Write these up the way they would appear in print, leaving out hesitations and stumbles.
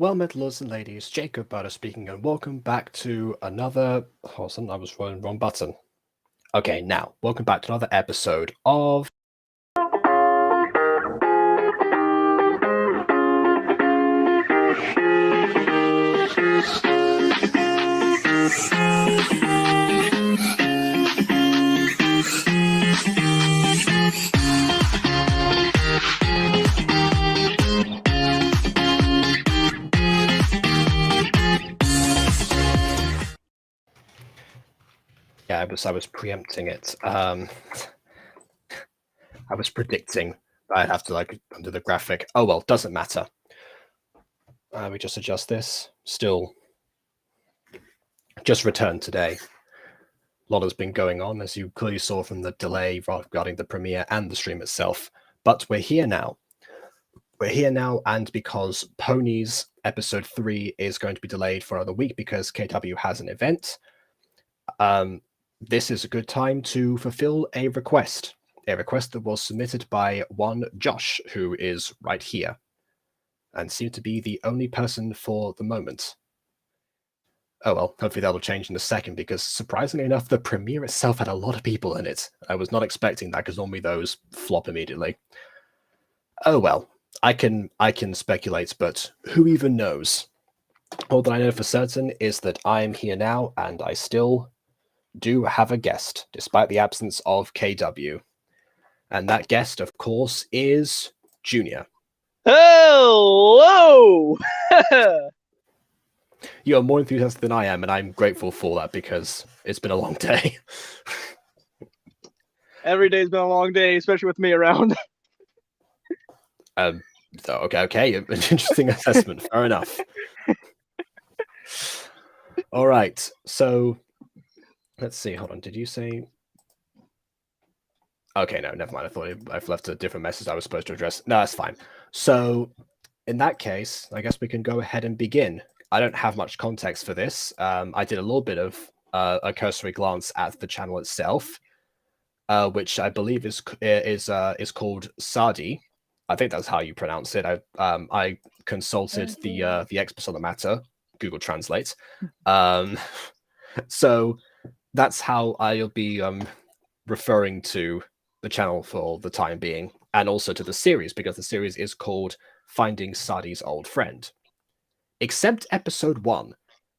Well met, lords and ladies, Jacob Butter speaking, and welcome back to another... Oh, I was rolling the wrong button. Okay, now, welcome back to another episode of... Yeah, I was preempting it. I was predicting that I'd have to, undo the graphic. Oh well, doesn't matter. We just adjust this. Still, just returned today. A lot has been going on, as you clearly saw from the delay regarding the premiere and the stream itself. But we're here now. We're here now, and because Pony's episode 3 is going to be delayed for another week because KW has an event, this is a good time to fulfill a request that was submitted by one Josh, who is right here, and seems to be the only person for the moment. Oh well, hopefully that'll change in a second, because surprisingly enough, the premiere itself had a lot of people in it. I was not expecting that, because normally those flop immediately. Oh well, I can speculate, but who even knows? All that I know for certain is that I am here now, and I still do have a guest, despite the absence of KW. And that guest, of course, is Junior. Hello! You are more enthusiastic than I am, and I'm grateful for that, because it's been a long day. Every day's been a long day, especially with me around. Okay, an interesting assessment. Fair enough. All right, so let's see. Hold on. Did you say? Okay, no, never mind. I thought I've left a different message I was supposed to address. No, that's fine. So, in that case, I guess we can go ahead and begin. I don't have much context for this. I did a little bit of a cursory glance at the channel itself, which I believe is called Sadi. I think that's how you pronounce it. I consulted the experts on the matter, Google Translate. So that's how I'll be referring to the channel for the time being, and also to the series, because the series is called Finding Sadi's Old Friend. Except episode 1.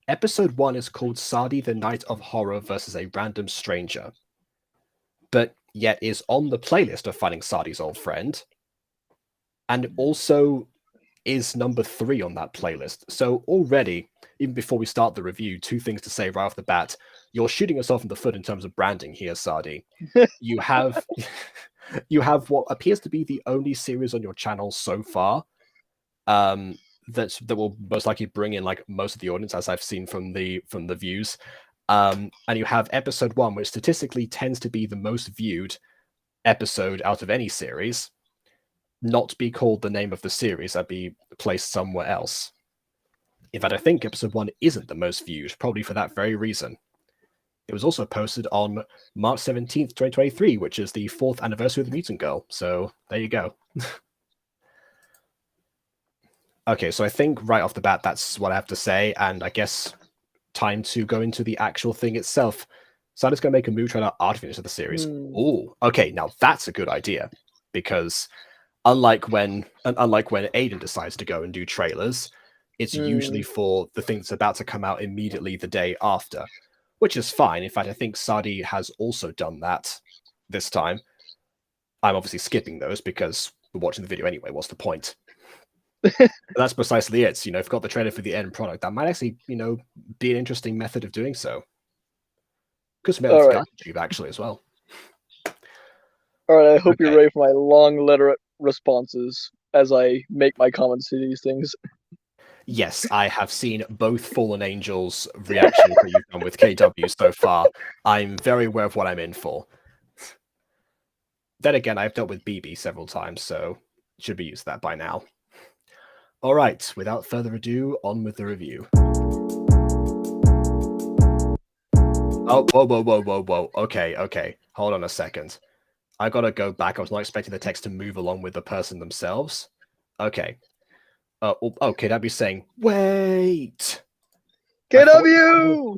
Episode 1 is called Sadi the Night of Horror versus a Random Stranger, but yet is on the playlist of Finding Sadi's Old Friend, and also is number 3 on that playlist. So already, even before we start the review, 2 things to say right off the bat. You're shooting yourself in the foot in terms of branding here, Sadi. You have what appears to be the only series on your channel so far that will most likely bring in most of the audience, as I've seen from the views. And you have episode 1, which statistically tends to be the most viewed episode out of any series, not be called the name of the series, that'd be placed somewhere else. In fact, I think episode 1 isn't the most viewed, probably for that very reason. It was also posted on March 17th, 2023, which is the 4th anniversary of the Mutant Girl. So there you go. Okay, so I think right off the bat, that's what I have to say. And I guess time to go into the actual thing itself. Sadi's going to make a move trying to art into the series. Oh, okay, now that's a good idea. Because unlike when Aiden decides to go and do trailers, it's usually for the thing that's about to come out immediately the day after. Which is fine. In fact, I think Sadi has also done that this time. I'm obviously skipping those because we're watching the video anyway. What's the point? That's precisely it. If you've got the trailer for the end product, that might actually, be an interesting method of doing so. Could submit it to YouTube actually as well. All right, I hope you're ready for my long letter responses as I make my comments to these things. Yes, I have seen both Fallen Angels' reaction that you've done with KW so far. I'm very aware of what I'm in for. Then again, I've dealt with BB several times, so should be used to that by now. All right, without further ado, on with the review. Oh, whoa. Okay. Hold on a second. I gotta go back. I was not expecting the text to move along with the person themselves. Okay. Okay, that'd be saying, wait. KW!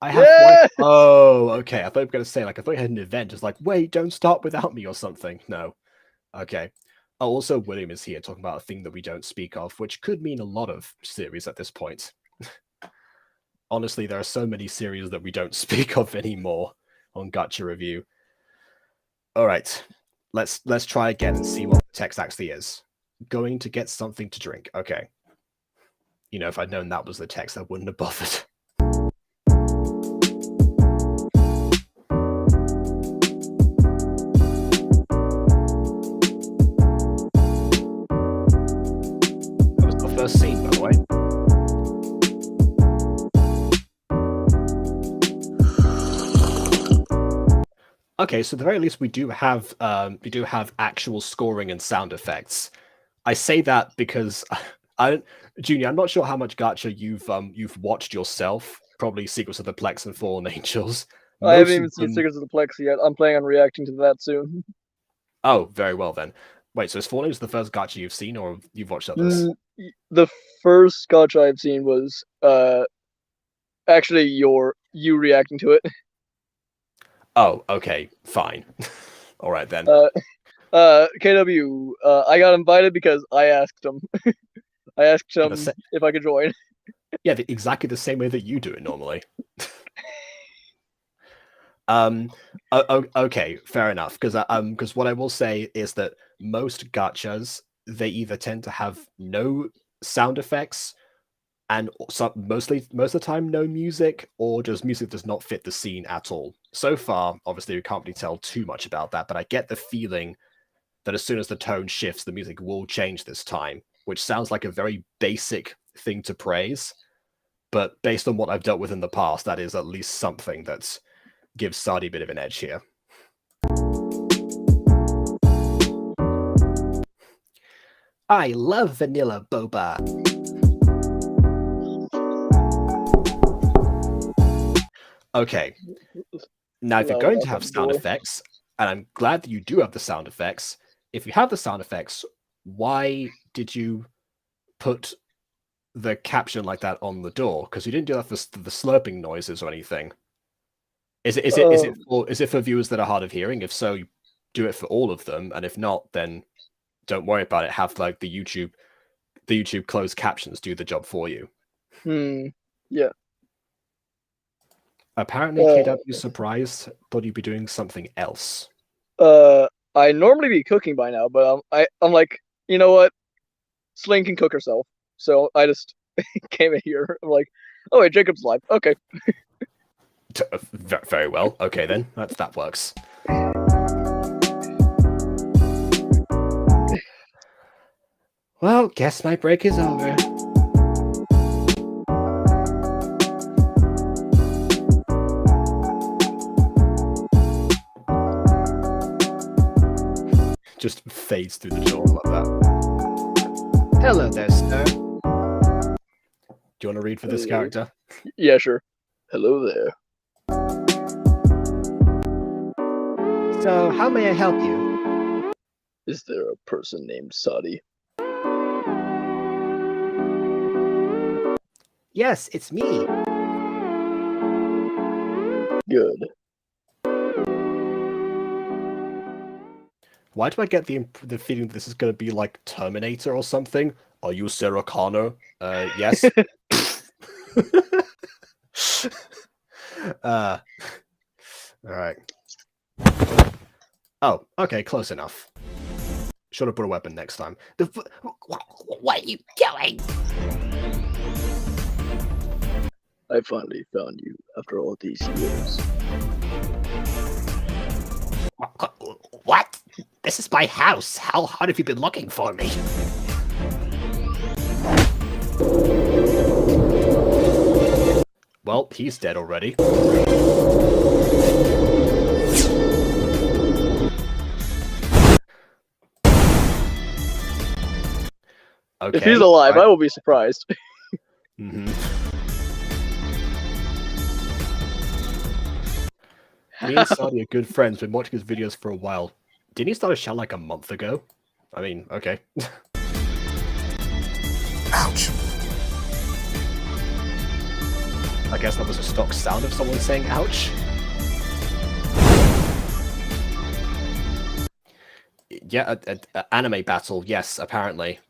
I have one. Yes! Oh, okay. I thought you were going to say, like, I thought you had an event. Just like, wait, don't stop without me or something. No. Okay. Oh, also, William is here talking about a thing that we don't speak of, which could mean a lot of series at this point. Honestly, there are so many series that we don't speak of anymore on Gacha Review. All right. Let's try again and see what the text actually is. Going to get something to drink. Okay. You know, if I'd known that was the text, I wouldn't have bothered. That was the first scene, by the way. Okay, so at the very least, we do have actual scoring and sound effects. I say that because Junior, I'm not sure how much Gacha you've watched yourself. Probably Secrets of the Plex and Fallen Angels. I haven't even seen Secrets of the Plex yet. I'm planning on reacting to that soon. Oh, very well then. Wait, so is Fallen Angels the first Gacha you've seen, or you've watched others? The first Gacha I've seen was actually you reacting to it. Oh, okay, fine. All right then. KW, I got invited because I asked him. I asked him if I could join. Yeah, exactly the same way that you do it normally. Okay, fair enough. Because what I will say is that most gachas, they either tend to have no sound effects, and most of the time no music, or just music does not fit the scene at all. So far, obviously, we can't really tell too much about that, but I get the feeling that as soon as the tone shifts, the music will change this time, which sounds like a very basic thing to praise. But based on what I've dealt with in the past, that is at least something that gives Sadi a bit of an edge here. I love vanilla boba. Okay. Now, if you're going to have sound effects, and I'm glad that you do have the sound effects, if you have the sound effects, why did you put the caption like that on the door? Because you didn't do that for the slurping noises or anything. Is it for viewers that are hard of hearing? If so, you do it for all of them, and if not, then don't worry about it. Have like the YouTube closed captions do the job for you. Yeah. Apparently, KW surprised, thought you'd be doing something else. I normally be cooking by now, but I'm like, you know what? Sling can cook herself, so I just came in here. I'm like, oh wait, Jacob's live. Okay. Very well. Okay then, that works. Well, guess my break is over. Just fades through the door like that. Hello there, sir. Do you want to read for this character? Yeah, sure. Hello there. So, how may I help you? Is there a person named Sadi? Yes, it's me. Good. Why do I get the feeling that this is going to be like Terminator or something? Are you Sarah Connor? Yes. All right. Oh, okay, close enough. Should have brought a weapon next time. What are you doing? I finally found you after all these years. What? This is my house. How hard have you been looking for me? Well, he's dead already. Okay. If he's alive, I will be surprised. Me and Sadi are good friends. Been watching his videos for a while. Didn't he start a channel like a month ago? I mean, okay. Ouch. I guess that was a stock sound of someone saying ouch. Yeah, a anime battle, yes, apparently.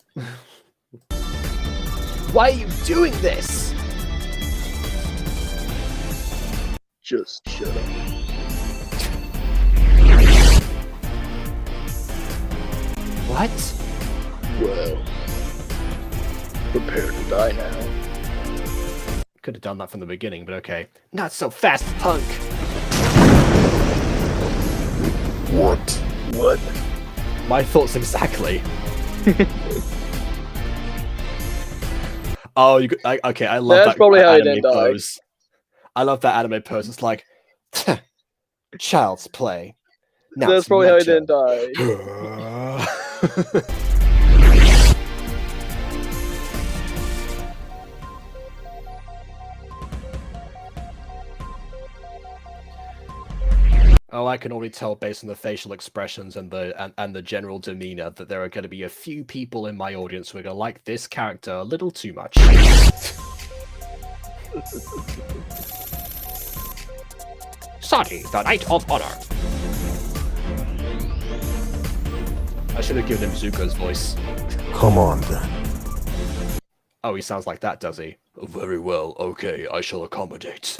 Why are you doing this? Just shut up. What? Well, prepare to die now. Could have done that from the beginning, but okay. Not so fast, punk! What? What? My thoughts exactly. Oh, okay, I love That's that probably how he anime didn't die. pose. I love that anime pose. It's like, child's play. Now That's it's probably my how he turn. didn't die. Oh, I can already tell based on the facial expressions and the general demeanor that there are going to be a few people in my audience who are going to like this character a little too much. Sadi, the Knight of Honor. I should have given him Zuko's voice. Come on then. Oh, he sounds like that, does he? Very well, okay, I shall accommodate.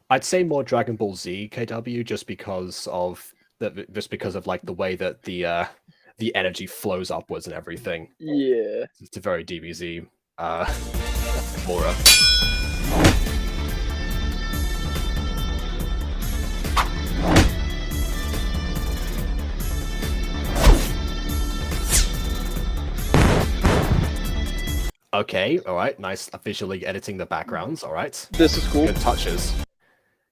I'd say more Dragon Ball Z KW just because of like the way that the energy flows upwards and everything. Yeah. It's a very DBZ aura. Okay, alright, nice visually editing the backgrounds, alright. This is cool. Good touches.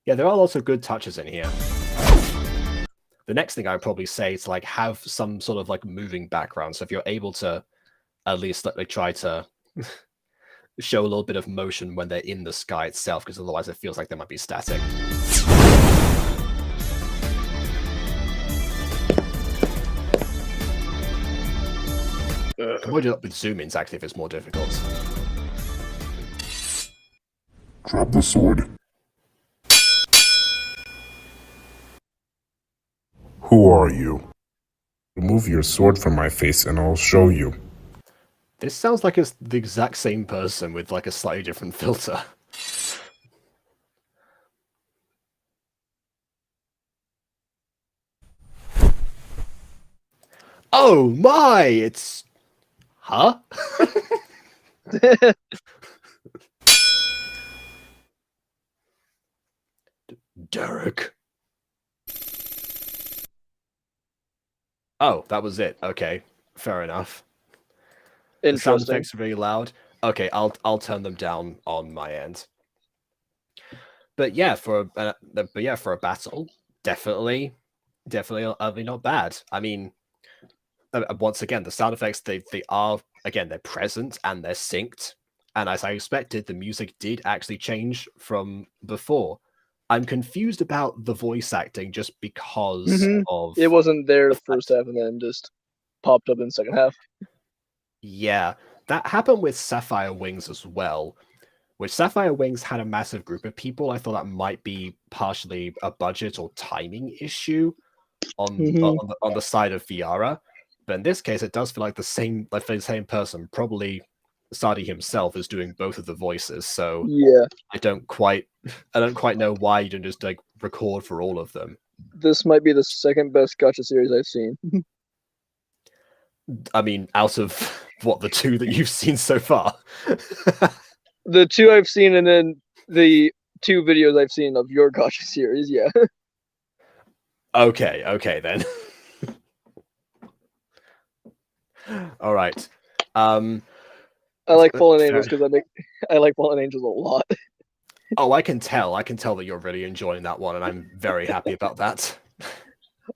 Yeah, there are lots of good touches in here. The next thing I would probably say is like have some sort of like moving background. So if you're able to at least like try to show a little bit of motion when they're in the sky itself, because otherwise it feels like they might be static. Can we do that with zoom-ins actually if it's more difficult? Drop the sword. Who are you? Remove your sword from my face and I'll show you. This sounds like it's the exact same person with like a slightly different filter. Oh my! It's... Huh? Derek. Oh, that was it. Okay, fair enough. The sound Interesting. effects are really loud. Okay, I'll turn them down on my end. But yeah, for a battle, definitely not bad. I mean, once again, the sound effects they are again they're present and they're synced, and as I expected, the music did actually change from before. I'm confused about the voice acting just because of It wasn't there the first half and then just popped up in the second half. Yeah, that happened with Sapphire Wings as well. Which Sapphire Wings had a massive group of people. I thought that might be partially a budget or timing issue on the side of Viara. But in this case, it does feel like the same person, probably Sadi himself, is doing both of the voices. So Yeah. I don't quite know why you don't just like record for all of them. This might be the second best Gacha series I've seen. I mean, out of what, the two that you've seen so far? The two I've seen and then the two videos I've seen of your Gacha series, yeah. Okay then. All right. I like Fallen Angels because I like Fallen Angels a lot. Oh, I can tell that you're really enjoying that one, and I'm very happy about that.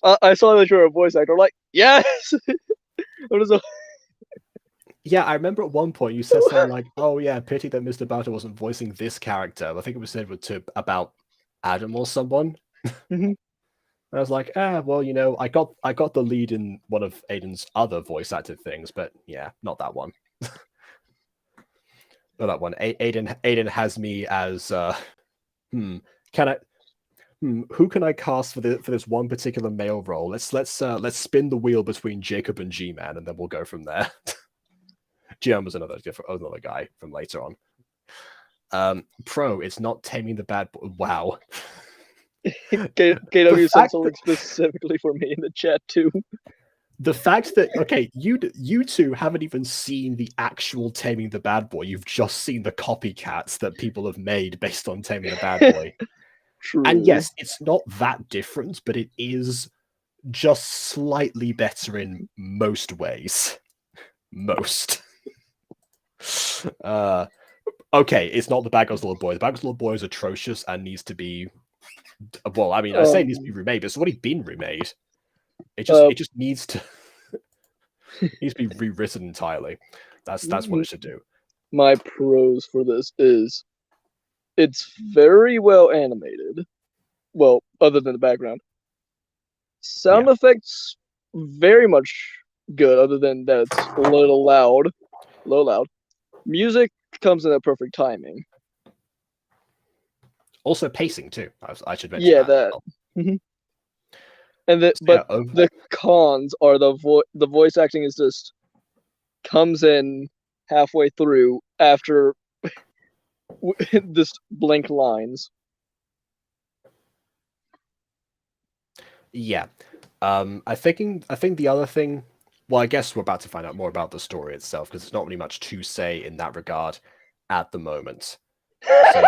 I saw that you're a voice actor. I'm like, yes. Yeah, I remember at one point you said something like, "Oh yeah, pity that Mr. Butter wasn't voicing this character." I think it was said about Adam or someone. I was like, well, I got the lead in one of Aiden's other voice acted things, but yeah, not that one. Not that one. Aiden has me as can I who can I cast for this one particular male role? Let's spin the wheel between Jacob and G-Man, and then we'll go from there. G-Man was another guy from later on. Pro, it's not Taming the Bad Boy. Wow. KW said something specifically for me in the chat too. The fact that you two haven't even seen the actual Taming the Bad Boy. You've just seen the copycats that people have made based on Taming the Bad Boy. True. And yes, it's not that different, but it is just slightly better in most ways. Most. Okay, it's not the Bad Girls Little Boy. The Bad Girls Little Boy is atrocious and needs to be. Well, I mean, I say it needs to be remade, but it's already been remade. It just needs to be rewritten entirely. That's what it should do. My pros for this is it's very well animated. Well, other than the background. Sound effects very much good, other than that it's a little loud. Music comes in at perfect timing. Also pacing too. I should mention. Yeah, that. Mm-hmm. And the cons are the voice acting is just comes in halfway through after just blank lines. Yeah, I think the other thing. Well, I guess we're about to find out more about the story itself because there's not really much to say in that regard at the moment. So,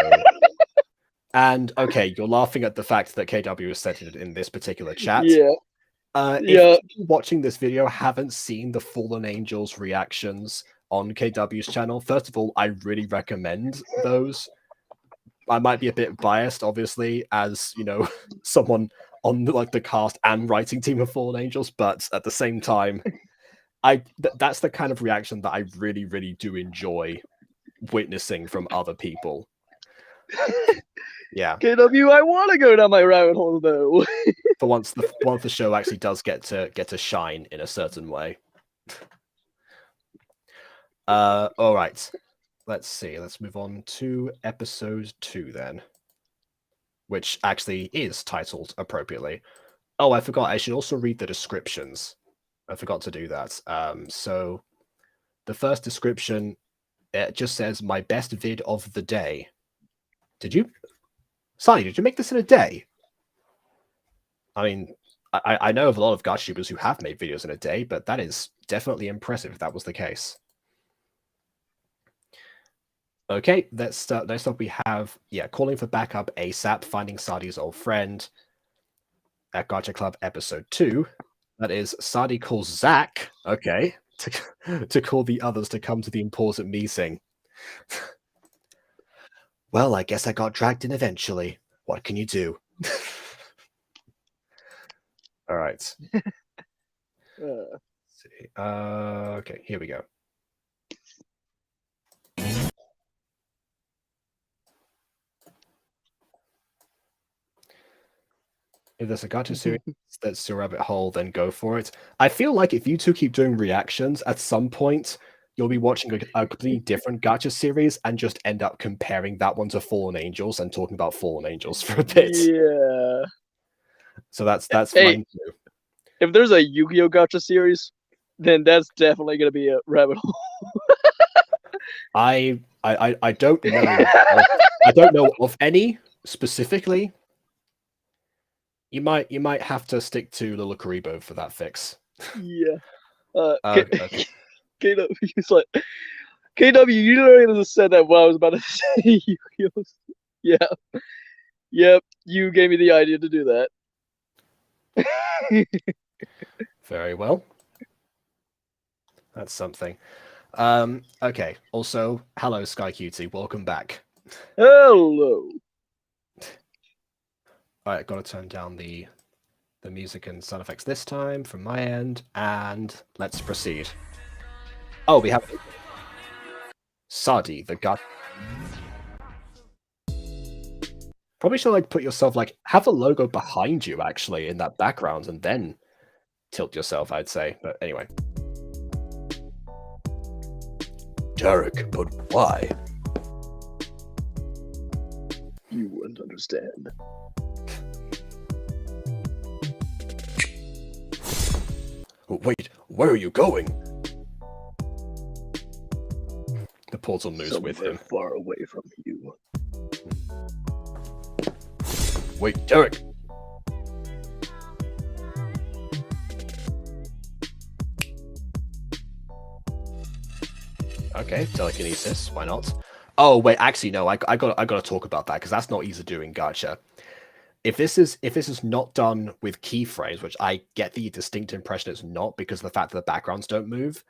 and okay, you're laughing at the fact that KW has said it in this particular chat. Yeah. If people watching this video haven't seen the Fallen Angels reactions on KW's channel, first of all, I really recommend those. I might be a bit biased, obviously, as someone on the cast and writing team of Fallen Angels, but at the same time, that's the kind of reaction that I really, really do enjoy witnessing from other people. Yeah. KW, I want to go down my rabbit hole though. For once the show actually does get to shine in a certain way. All right. Let's see. Let's move on to episode 2 then, which actually is titled appropriately. Oh, I forgot. I should also read the descriptions. I forgot to do that. So the first description, it just says, "My best vid of the day." Sadi, did you make this in a day? I mean, I know of a lot of gacha YouTubers who have made videos in a day, but that is definitely impressive if that was the case. Okay, next up we have, calling for backup ASAP, finding Sadi's old friend at Gacha Club episode 2. That is, Sadi calls Zach, to call the others to come to the important meeting. Well, I guess I got dragged in eventually. What can you do? All right. Let's see. Okay, here we go. If there's a gacha series that's your rabbit hole, then go for it. I feel like if you two keep doing reactions, at some point you'll be watching a completely different gacha series and just end up comparing that one to Fallen Angels and talking about Fallen Angels for a bit. Yeah. So that's fine too. If there's a Yu-Gi-Oh gacha series, then that's definitely gonna be a rabbit hole. I don't know. I don't know of any specifically. You might have to stick to 𝕊𝕒𝕕𝕚 for that fix. Yeah. Okay. KW, he's like, KW, you literally just said that while I was about to say Yu-Gi-Oh. Yeah. Yep. You gave me the idea to do that. Very well. That's something. Okay. Also, hello, Sky Cutie. Welcome back. Hello. All right, got to turn down the music and sound effects this time from my end, and let's proceed. Oh, we have Sadi, the gacha. Probably should like put yourself like have a logo behind you actually in that background and then tilt yourself, I'd say. But anyway. Derek, but why? You wouldn't understand. Wait, where are you going? The portal moves with Somewhere him. far away from you. Wait, Derek! Okay, telekinesis, why not? Oh wait, actually no, I gotta talk about that because that's not easy to do in Gacha. If this is not done with keyframes, which I get the distinct impression it's not because of the fact that the backgrounds don't move,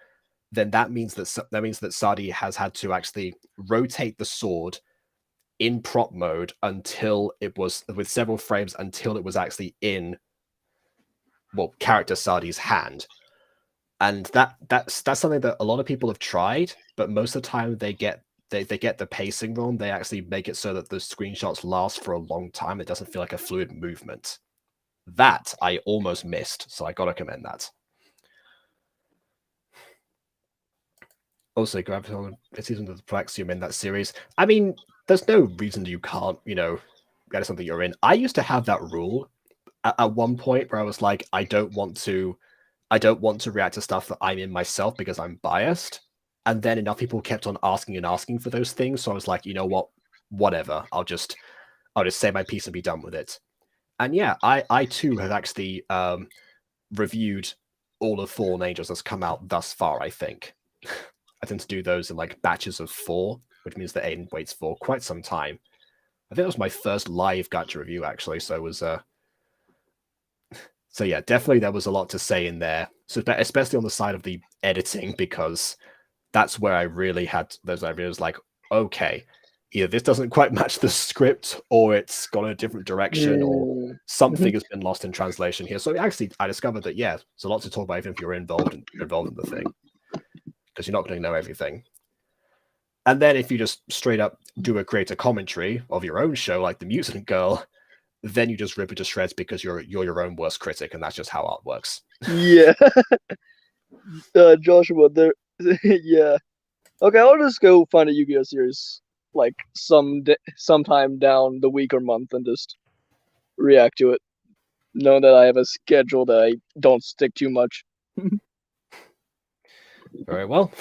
then that means that Sadi has had to actually rotate the sword in prop mode until it was with several frames until it was actually in character Sadi's hand. And that's something that a lot of people have tried, but most of the time they get the pacing wrong. They actually make it so that the screenshots last for a long time. It doesn't feel like a fluid movement. That I almost missed, so I gotta commend that. Also, Graviton, it's even the Plexium in that series. I mean, there's no reason you can't, get something you're in. I used to have that rule at one point where I was like, I don't want to react to stuff that I'm in myself because I'm biased. And then enough people kept on asking and asking for those things, so I was like, you know what, whatever. I'll just say my piece and be done with it. And yeah, I too have actually reviewed all of Fallen Angels that's come out thus far. I think I tend to do those in like batches of 4, which means that Aiden waits for quite some time. I think it was my first live Gacha review actually, so it was so yeah, definitely there was a lot to say in there. So especially on the side of the editing, because that's where I really had those ideas like, okay, either this doesn't quite match the script or it's gone in a different direction or something has been lost in translation here. So actually I discovered that, yeah, there's a lot to talk about even if you're involved in the thing, because you're not going to know everything. And then if you just straight up create a commentary of your own show like The Mutant Girl, then you just rip it to shreds because you're your own worst critic, and that's just how art works. Yeah. Joshua, there. Yeah. Okay, I'll just go find a Yu-Gi-Oh series like sometime down the week or month and just react to it. Knowing that I have a schedule that I don't stick too much. Very well.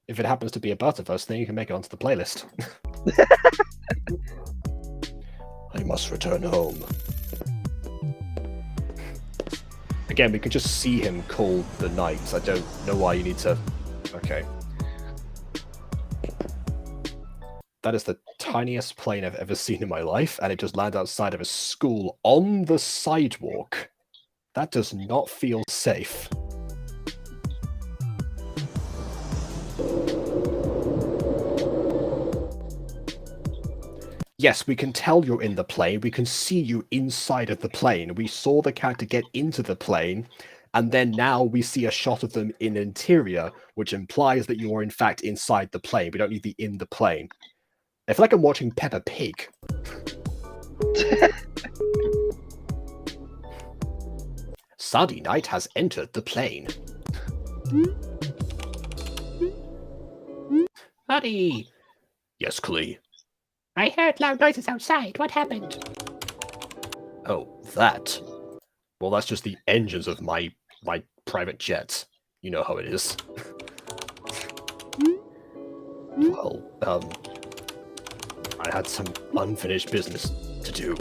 If it happens to be a Butterverse thing, you can make it onto the playlist. I must return home. Again, we could just see him call the knights. I don't know why you need to... Okay. That is the tiniest plane I've ever seen in my life, and it just landed outside of a school on the sidewalk. That does not feel safe. Yes, we can tell you're in the plane. We can see you inside of the plane. We saw the character get into the plane, and then now we see a shot of them in interior, which implies that you are in fact inside the plane. We don't need the in the plane. I feel like I'm watching Peppa Pig. Sadi Knight has entered the plane. Buddy, Yes, Klee. I heard loud noises outside. What happened? Oh, that. Well, that's just the engines of my private jet. You know how it is. Well, I had some unfinished business to do.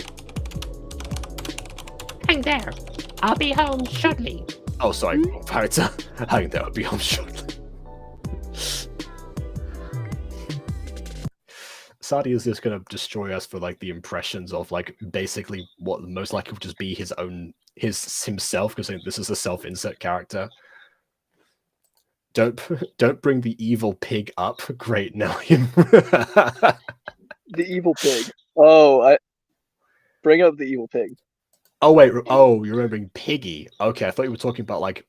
Hang there. I'll be home shortly. Oh, sorry, pirates. Hang there, I'll be home shortly. Sadi is just going to destroy us for like the impressions of like basically what most likely would just be himself, because this is a self-insert character. Don't bring the evil pig up. Great, now him. The evil pig. Oh, I bring up the evil pig. Oh wait, oh, you're remembering Piggy. Okay, I thought you were talking about like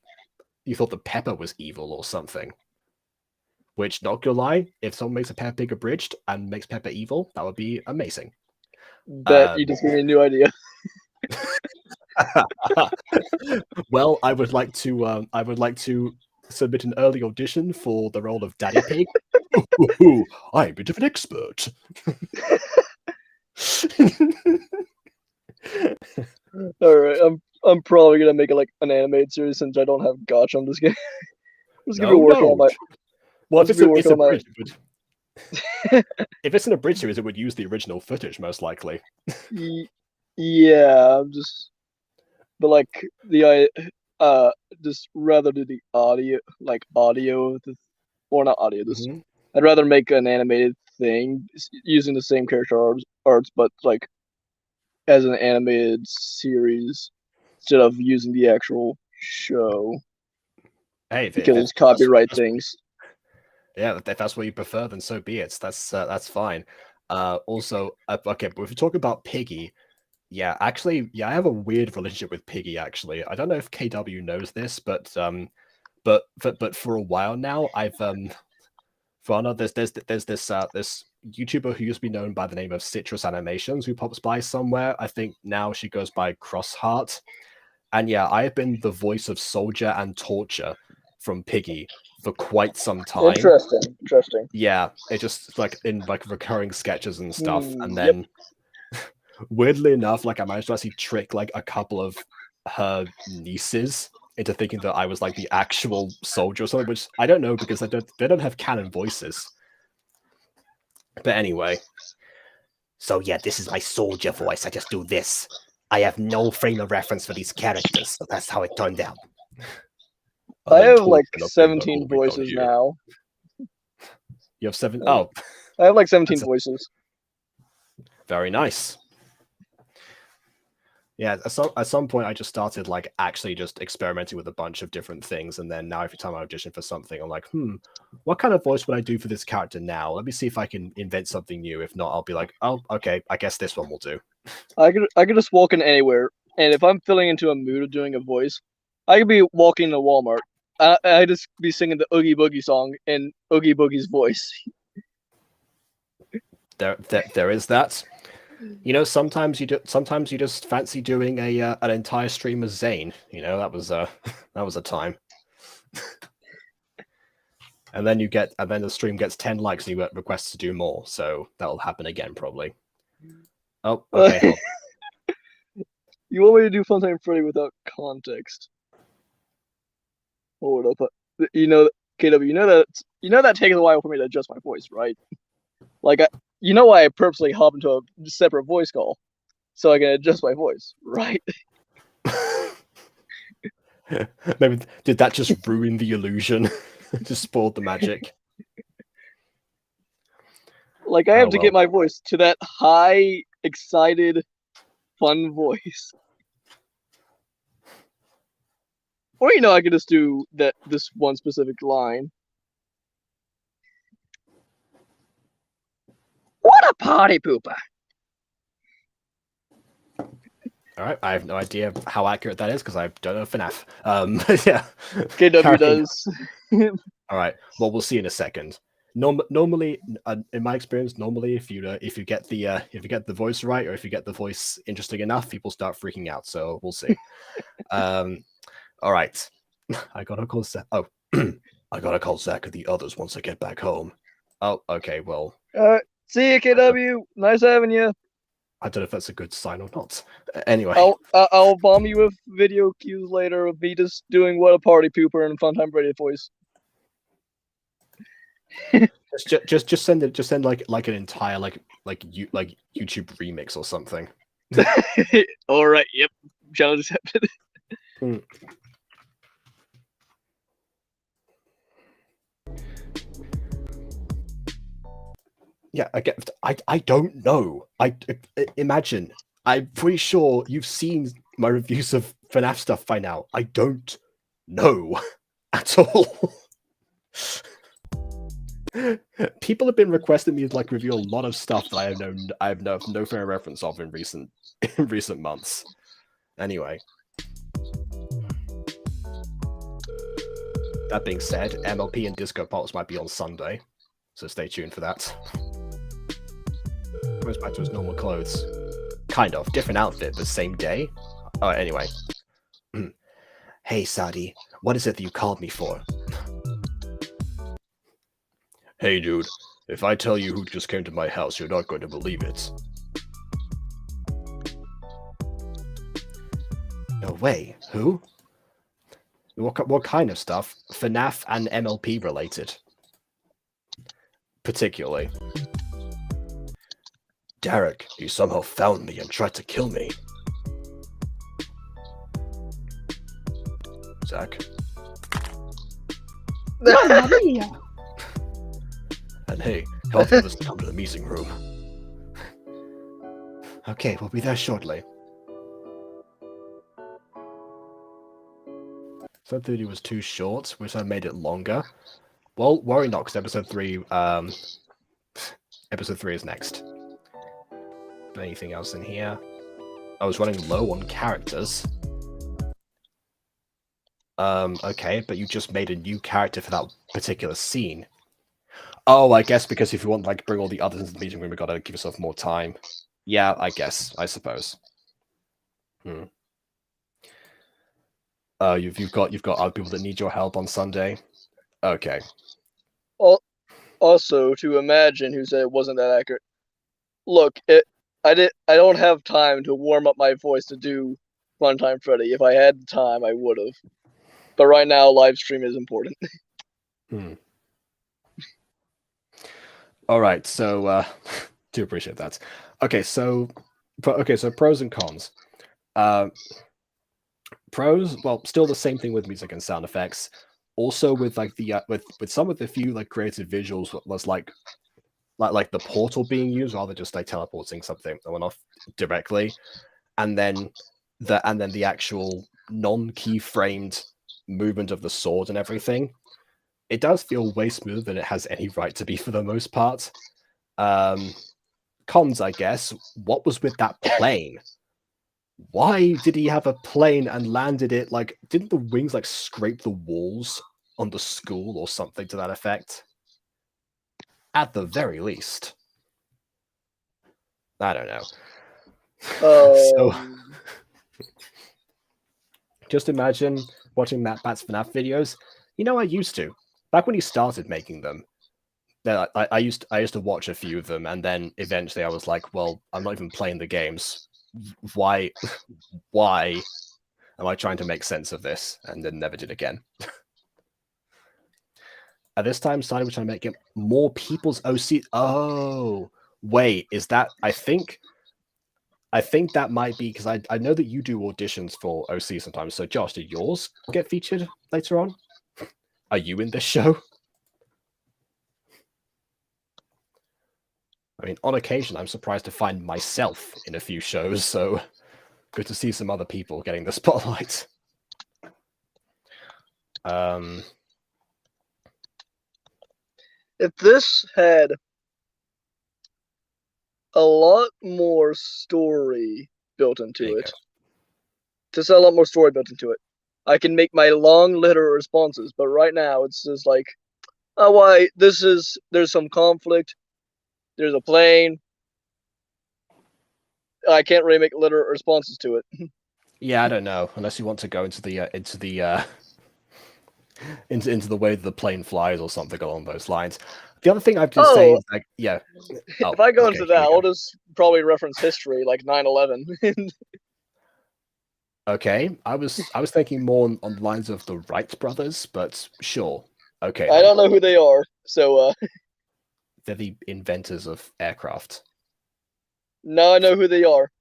you thought the Pepper was evil or something. Which, not gonna lie, if someone makes a Peppa Pig abridged and makes Peppa evil, that would be amazing. Bet you just gave me a new idea. Well, I would like to submit an early audition for the role of Daddy Pig. Ooh, I'm a bit of an expert. All right, I'm probably gonna make it like an animated series since I don't have Gacha. I'm just gonna be working on my. Well, I'll if just be it's working on my. abridged, if it's an abridged series, it would use the original footage most likely. Yeah, I'm just. But like just rather do the audio, like audio, or not audio. This I'd rather make an animated thing using the same character arts, but like as an animated series instead of using the actual show. Hey, because it's copyright things. Yeah, if that's what you prefer, then so be it. That's fine. Also, okay, but if we talk about Piggy, yeah, actually, yeah, I have a weird relationship with Piggy. Actually, I don't know if KW knows this, but for a while now, I've there's this YouTuber who used to be known by the name of Citrus Animations who pops by somewhere. I think now she goes by Crossheart, and yeah, I have been the voice of Soldier and Torture from Piggy for quite some time. Interesting. Yeah, it just like in like recurring sketches and stuff, and then weirdly enough, like I managed to actually trick like a couple of her nieces into thinking that I was like the actual soldier or something, which I don't know because they don't have canon voices. But anyway. So yeah, this is my soldier voice. I just do this. I have no frame of reference for these characters, so that's how it turned out. I have like 17 voices now. You have 7? Oh. I have like 17 voices. Very nice. Yeah, at some point I just started like actually just experimenting with a bunch of different things, and then now every time I audition for something, I'm like, what kind of voice would I do for this character now? Let me see if I can invent something new. If not, I'll be like, oh, okay, I guess this one will do. I could just walk in anywhere, and if I'm feeling into a mood of doing a voice, I could be walking to Walmart. I just be singing the Oogie Boogie song in Oogie Boogie's voice. There is that. You know, sometimes you just fancy doing an entire stream as Zane. You know, that was a time. And then the stream gets 10 likes and you get requests to do more. So that'll happen again probably. Oh, okay. You want me to do Funtime Freddy without context? Hold up. You know, KW, you know that takes a while for me to adjust my voice, right? Like, you know why I purposely hop into a separate voice call, so I can adjust my voice, right? Maybe did that just ruin the illusion? Just spoiled the magic. Like, I have to get my voice to that high, excited, fun voice. Or, you know, I could just do this one specific line. What a party pooper! All right, I have no idea how accurate that is because I don't know FNAF. Yeah. KW does. All right. Well, we'll see in a second. Normally, in my experience, if you get the voice right or if you get the voice interesting enough, people start freaking out. So we'll see. All right. I gotta call Zach. Oh, I gotta call Zach and the others once I get back home. Oh, okay. Well. See you, KW. Nice having you. I don't know if that's a good sign or not. Anyway, I'll bomb you with video cues later of me just doing what a party pooper in Funtime Freddy voice. just send like an entire like YouTube remix or something. All right. Yep. Challenge accepted. Yeah, I don't know. I imagine. I'm pretty sure you've seen my reviews of FNAF stuff by now. I don't know at all. People have been requesting me to like review a lot of stuff that I have no fair reference of in recent months. Anyway. That being said, MLP and Disco Pops might be on Sunday, so stay tuned for that. Goes back to his normal clothes. Kind of. Different outfit, but same day. Anyway. Hey, Sadi, what is it that you called me for? Hey, dude. If I tell you who just came to my house, you're not going to believe it. No way. Who? What kind of stuff? FNAF and MLP related. Particularly. Derek, you somehow found me and tried to kill me. Zach. Mamma mia! And hey, help the others come to the meeting room. Okay, we'll be there shortly. Episode 30 was too short, which I made it longer. Well, worry not, because episode 3 is next. Anything else in here? I was running low on characters. Okay, but you just made a new character for that particular scene. Oh, I guess because if you want like bring all the others into the meeting room, we gotta give yourself more time. Yeah, I suppose. You've got other people that need your help on Sunday. Okay. Also, to imagine who said it wasn't that accurate. Look, I don't have time to warm up my voice to do Funtime Freddy. If I had time, I would have. But right now, live stream is important. All right, so do appreciate that. Okay, so pros and cons. Pros, well, still the same thing with music and sound effects. Also, with like the with some of the few like creative visuals was like the portal being used rather just like teleporting something that went off directly, and then the actual non-keyframed movement of the sword and everything. It does feel way smoother than it has any right to be for the most part. Cons, I guess. What was with that plane? Why did he have a plane and landed it like? Didn't the wings like scrape the walls on the school or something to that effect? At the very least. I don't know. So just imagine watching Matt Bat's FNAF videos. You know, I used to. Back when he started making them, I used to watch a few of them, and then eventually I was like, well, I'm not even playing the games. Why am I trying to make sense of this? And then never did again. At this time, Sadi was trying to make it more people's OC. Oh, wait, is that? I think that might be because I know that you do auditions for OC sometimes. So, Josh, did yours get featured later on? Are you in this show? I mean, on occasion, I'm surprised to find myself in a few shows, so good to see some other people getting the spotlight. If this had a lot more story built into it, a lot more story built into it, I can make my long literal responses. But right now, it's just like, oh, why? There's some conflict. There's a plane. I can't really make literal responses to it. Yeah, I don't know. Unless you want to go into the into the way that the plane flies or something along those lines. The other thing I've just saying is like, yeah. If I go into that, I'll just probably reference history like 9/11. Okay, I was thinking more on the lines of the Wright brothers, but sure. Okay. I don't know who they are, so they're the inventors of aircraft. now I know who they are.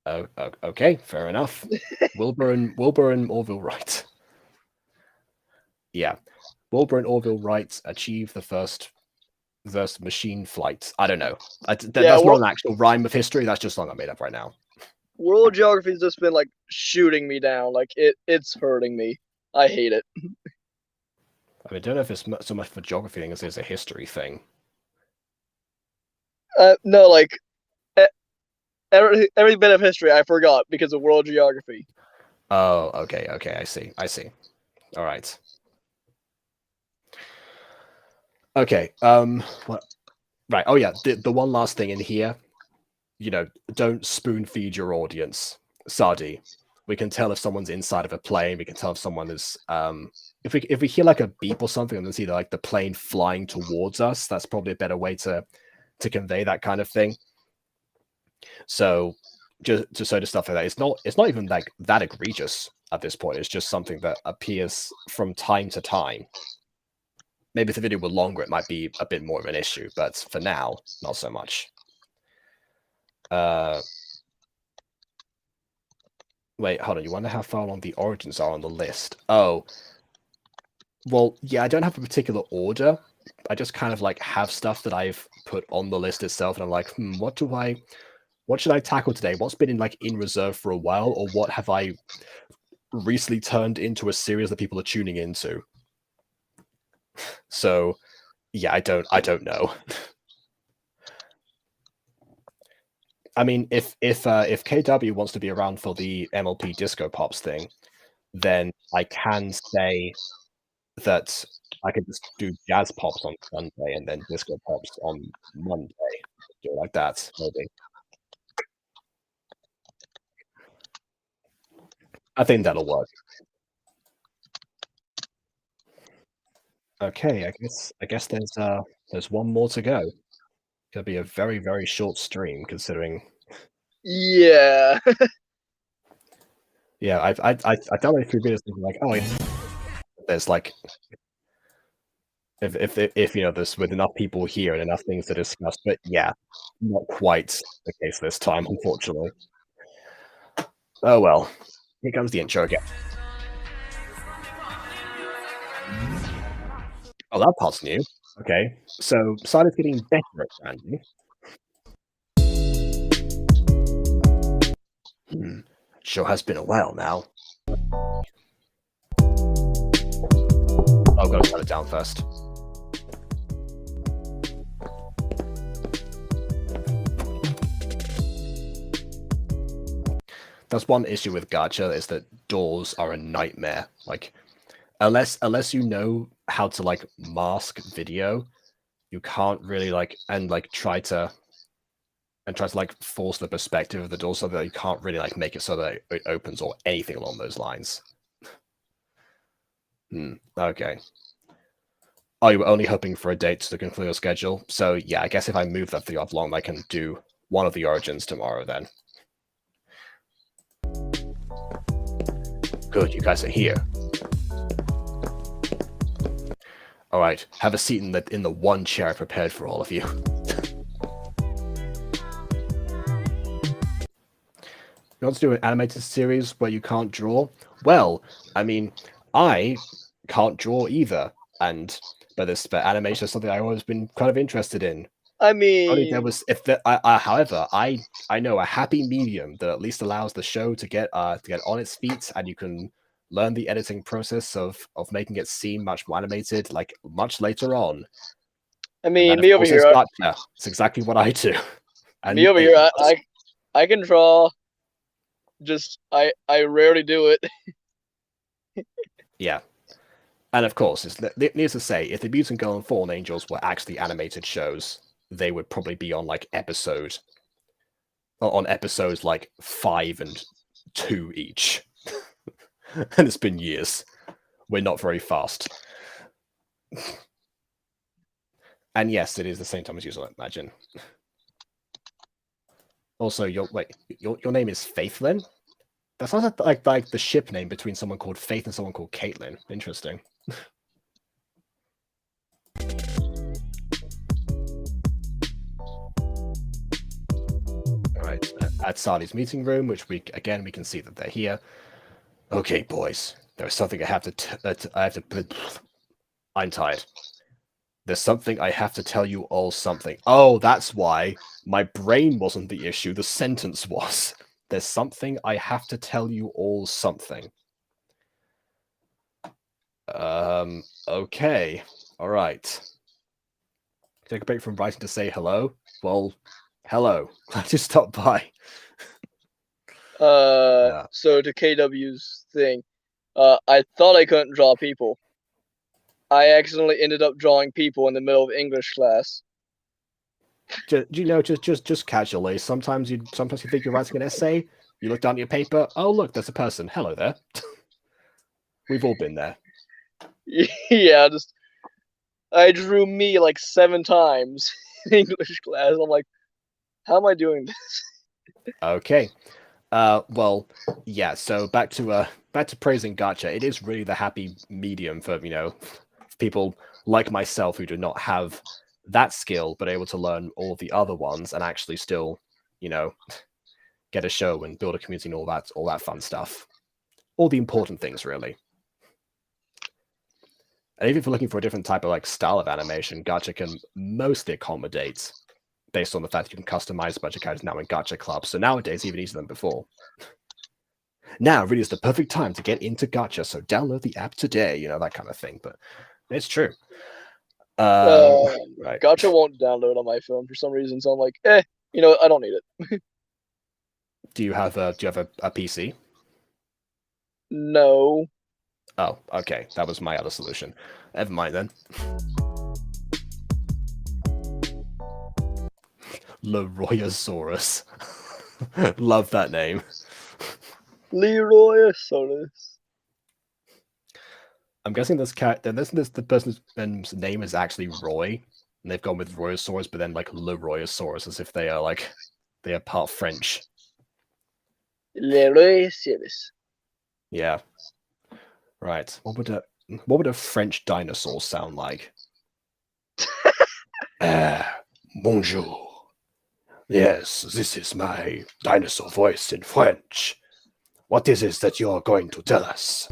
Oh, okay, fair enough. Wilbur and Orville Wright. Yeah, Wilbur and Orville Wright achieved the first machine flight. I don't know. That's not an actual rhyme of history. That's just something I made up right now. World geography's just been like shooting me down. Like it's hurting me. I hate it. I mean, I don't know if it's so much for geography thing as it is a history thing. No, like every bit of history I forgot because of world geography. Oh, okay, I see. All right. Okay. What? Right. Oh yeah. The one last thing in here, don't spoon feed your audience. Sadi, we can tell if someone's inside of a plane. We can tell if someone is if we hear like a beep or something and then see like the plane flying towards us. That's probably a better way to convey that kind of thing. So just to stuff like that, it's not even like that egregious at this point. It's just something that appears from time to time. Maybe if the video were longer, it might be a bit more of an issue, but for now, not so much. Wait, hold on. You wonder how far along the origins are on the list? Oh, well, yeah. I don't have a particular order. I just kind of like have stuff that I've put on the list itself, and I'm like, what should I tackle today? What's been in reserve for a while, or what have I recently turned into a series that people are tuning into? So, yeah, I don't know. I mean, if KW wants to be around for the MLP Disco Pops thing, then I can say that I could just do Jazz Pops on Sunday and then Disco Pops on Monday. Do it like that, maybe. I think that'll work. Okay, I guess there's one more to go. It'll be a very, very short stream considering. Yeah. Yeah, I downloaded 3 videos thinking like, oh, there's like, if there's with enough people here and enough things to discuss, but yeah, not quite the case this time, unfortunately. Oh well, here comes the intro again. Oh, that part's new. Okay, so Sadi's getting better at branding. Sure has been a while now. I've got to turn it down first. That's one issue with Gacha, is that doors are a nightmare. Like, unless you know how to like mask video, you can't really try to like force the perspective of the door so that you can't really like make it so that it opens or anything along those lines. Okay. Oh, you were only hoping for a date to conclude your schedule? So yeah, I guess if I move that video up long, I can do one of the origins tomorrow then. Good, you guys are here. All right, have a seat in the one chair I prepared for all of you. You want to do an animated series where you can't draw? Well, I mean, I can't draw either, but animation is something I've always been kind of interested in. I mean, only there was however, I know a happy medium that at least allows the show to get on its feet, and you can learn the editing process of making it seem much more animated, like much later on. I mean, me over here. It's exactly what I do. And me over here, I can draw. Just I rarely do it. Yeah. And of course, needless to say, if the Mutant Girl and Fallen Angels were actually animated shows, they would probably be on episodes like 5 and 2 each. And it's been years. We're not very fast. And yes, it is the same time as usual, I imagine. Also, your name is Faithlin? That sounds like the ship name between someone called Faith and someone called Caitlin. Interesting. Alright, at Sadi's meeting room, which we can see that they're here. Okay, boys, there's something I'm tired. There's something I have to tell you all something. Oh, that's why my brain wasn't the issue, the sentence was. There's something I have to tell you all something. Okay. All right. Take a break from writing to say hello? Well, hello. Glad you stopped by. So to KW's thing, I thought I couldn't draw people. I accidentally ended up drawing people in the middle of English class. Just casually. Sometimes you think you're writing an essay. You look down at your paper. Oh, look, there's a person. Hello there. We've all been there. Yeah, I drew me like 7 times in English class. I'm like, how am I doing this? Okay. Well, yeah. So back to praising Gacha. It is really the happy medium for people like myself who do not have that skill, but able to learn all the other ones and actually still, get a show and build a community and all that fun stuff. All the important things, really. And even if you're looking for a different type of style of animation, Gacha can mostly accommodate based on the fact that you can customize a bunch of characters now in Gacha Club. So nowadays, even easier than before. Now really is the perfect time to get into Gacha, so download the app today, that kind of thing. But it's true. Right. Gacha won't download on my phone for some reason, so I'm like, I don't need it. Do you have a PC? No. Oh, okay. That was my other solution. Never mind then. Leroyosaurus. Love that name. Leroyosaurus. I'm guessing the person's name is actually Roy, and they've gone with Royosaurus, but then Leroyosaurus, as if they are part French. Leroyosaurus. Yeah. Right. What would a French dinosaur sound like? Bonjour. Yes, this is my dinosaur voice in French. What is it that you're going to tell us?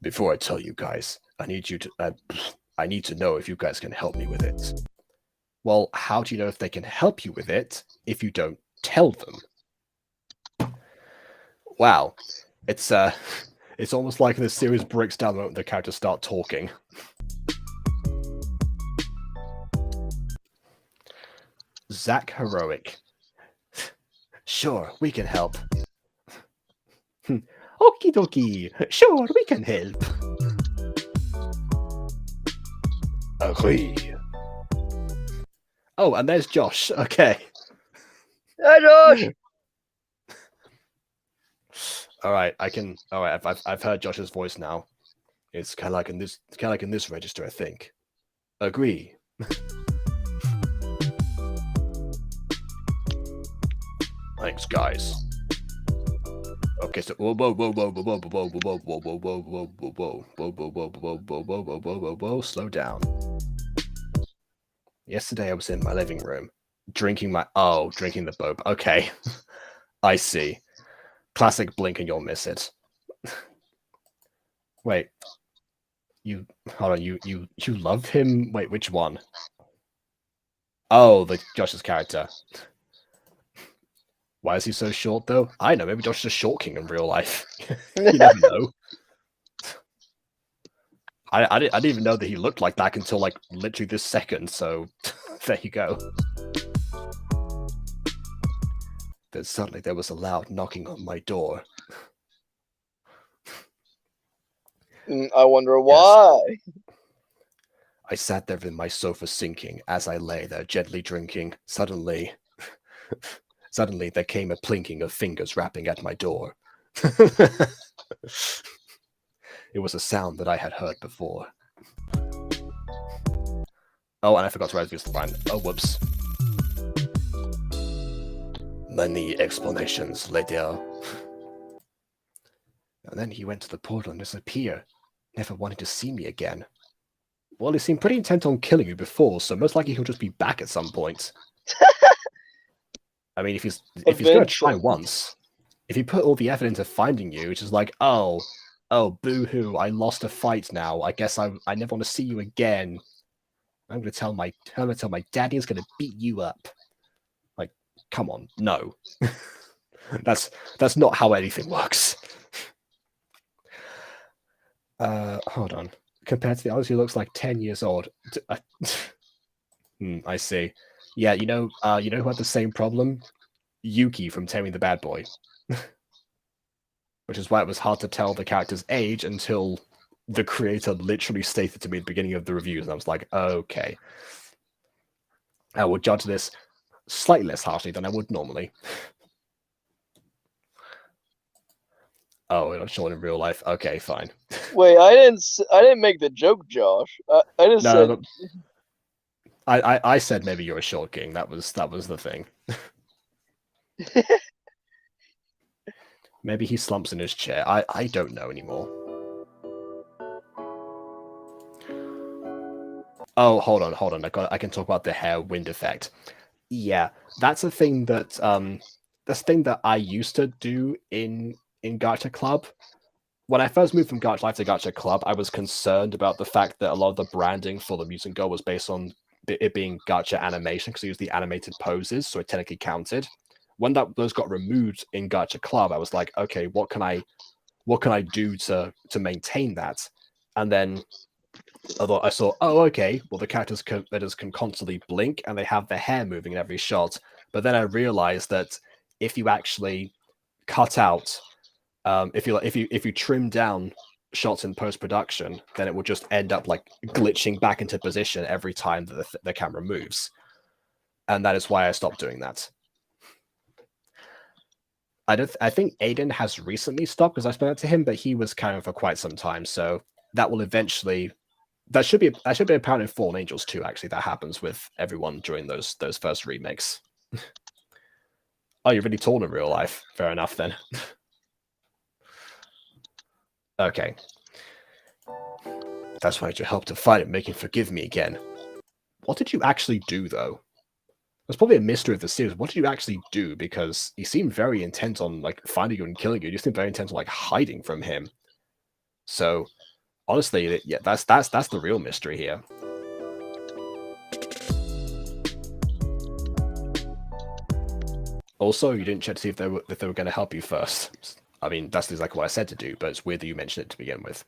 Before I tell you guys, I need to know if you guys can help me with it. Well, how do you know if they can help you with it if you don't tell them? Wow. It's almost like the series breaks down the moment the characters start talking. Zach Heroic. Sure, we can help. Okie dokie. Sure, we can help. Agree. Oh, and there's Josh. Okay. Hi, Josh. All right, All right, I've heard Josh's voice now. It's kind of like in this register, I think. Agree. Thanks, guys. Okay, so whoa, slow down. Yesterday I was in my living room, drinking the boba. Okay, I see. Classic blink and you'll miss it. Wait, hold on. You love him? Wait, which one? Oh, the Josh's character. Why is he so short, though? I know, maybe Josh is a short king in real life. You never know. I didn't even know that he looked like that until, literally this second, so there you go. Then suddenly there was a loud knocking on my door. I wonder why. Yes. I sat there in my sofa sinking as I lay there gently drinking. Suddenly there came a plinking of fingers rapping at my door. It was a sound that I had heard before. Oh, and I forgot to write this line. Oh, whoops. Many explanations later. And then he went to the portal and disappeared, never wanting to see me again. Well, he seemed pretty intent on killing you before, so most likely he'll just be back at some point. I mean, if he's going to try once, if he put all the effort into finding you, which is like, oh, boo-hoo, I lost a fight now. I guess I never want to see you again. I'm going to tell my daddy is going to beat you up. Like, come on, no. That's not how anything works. Hold on. Compared to the others, he looks like 10 years old. I see. Yeah, you know who had the same problem? Yuki from Taming the Bad Boy. which is why it was hard to tell the character's age until the creator literally stated to me at the beginning of the reviews, and I was like, okay. I will judge this slightly less harshly than I would normally. Oh, we're not sure in real life. Okay, fine. Wait, I didn't make the joke, Josh. I just said. No, I said maybe you're a short king. That was the thing. Maybe he slumps in his chair. I don't know anymore. Oh, hold on. I can talk about the hair wind effect. Yeah, that's a thing that I used to do in Gacha Club. When I first moved from Gacha Life to Gacha Club, I was concerned about the fact that a lot of the branding for the music girl was based on it being Gacha animation, because it used the animated poses, so it technically counted. When those got removed in Gacha Club, I was like, okay, what can I do to maintain that? And then I saw, oh, okay, well, the characters can constantly blink and they have their hair moving in every shot. But then I realized that if you actually cut out, if you trim down shots in post-production, then it will just end up like glitching back into position every time that the camera moves. And that is why I stopped doing that. I think Aiden has recently stopped, because I spoke that to him, but he was carrying for quite some time. So that will eventually, that should be apparent in Fallen Angels too. Actually, that happens with everyone during those first remakes. Oh, you're really tall in real life. Fair enough then. Okay. That's why I need your help to find him. Make him forgive me again. What did you actually do, though? There's probably a mystery of the series. What did you actually do? Because he seemed very intent on like finding you and killing you. You seemed very intent on like hiding from him. So, honestly, yeah, that's the real mystery here. Also, you didn't check to see if they were going to help you first. I mean, that's exactly what I said to do, but it's weird that you mentioned it to begin with.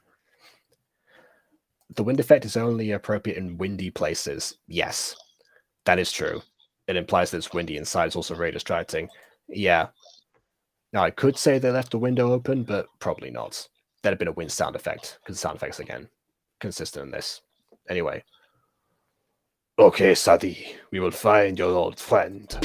The wind effect is only appropriate in windy places. Yes, that is true. It implies that it's windy inside. It's also very distracting. Yeah. Now, I could say they left the window open, but probably not. There'd have been a wind sound effect, because sound effects, again, consistent in this. Anyway. Okay, Sadi, we will find your old friend.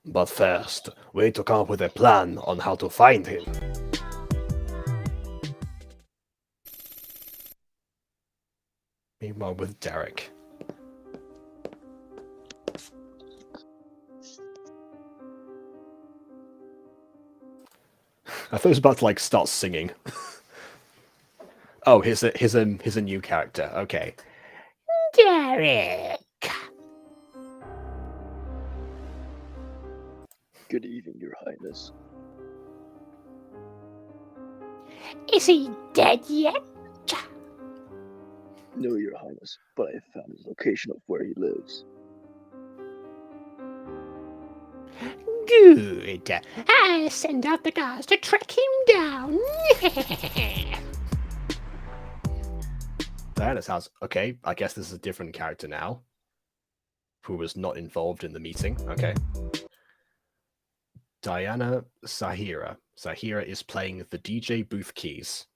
But first, we need to come up with a plan on how to find him. Meanwhile, with Derek. I thought he was about to like start singing. Oh, here's a new character. Okay. Derek. Good evening, Your Highness. Is he dead yet? No, Your Highness, but I have found his location of where he lives. Good. I'll send out the guards to track him down. Diana's house. Okay, I guess this is a different character now, who was not involved in the meeting. Okay. Diana Sahira. Sahira is playing the DJ booth keys.